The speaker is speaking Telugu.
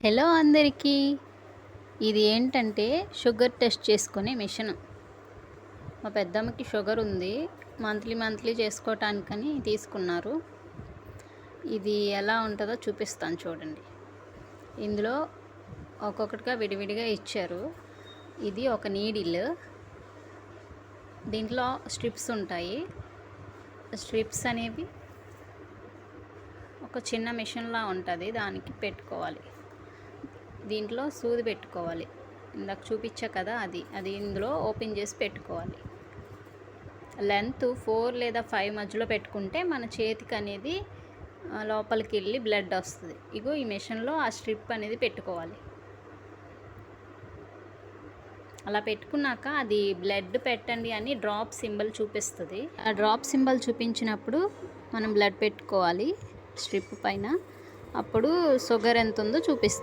హలో అందరికీ. ఇది ఏంటంటే షుగర్ టెస్ట్ చేసుకునే మిషన్. మా పెద్దమ్మకి షుగర్ ఉంది. మంత్లీ చేసుకోవటానికని తీసుకున్నారు. ఇది ఎలా ఉంటుందో చూపిస్తాను చూడండి. ఇందులో ఒక్కొక్కటిగా విడివిడిగా ఇచ్చారు. ఇది ఒక నీడిల్. దీంట్లో స్ట్రిప్స్ ఉంటాయి. స్ట్రిప్స్ అనేవి ఒక చిన్న మిషన్లా ఉంటుంది, దానికి పెట్టుకోవాలి. దీంట్లో సూది పెట్టుకోవాలి. ఇందాక చూపించా కదా, అది ఇందులో ఓపెన్ చేసి పెట్టుకోవాలి. లెంత్ 4 లేదా 5 మధ్యలో పెట్టుకుంటే మన చేతికి అనేది లోపలికి వెళ్ళి బ్లడ్ వస్తుంది. ఇగో ఈ మిషన్లో ఆ స్ట్రిప్ అనేది పెట్టుకోవాలి. అలా పెట్టుకున్నాక అది బ్లడ్ పెట్టండి అని డ్రాప్ సింబల్ చూపిస్తుంది. ఆ డ్రాప్ సింబల్ చూపించినప్పుడు మనం బ్లడ్ పెట్టుకోవాలి స్ట్రిప్ పైన. అప్పుడు షుగర్ ఎంత ఉందో చూపిస్తుంది.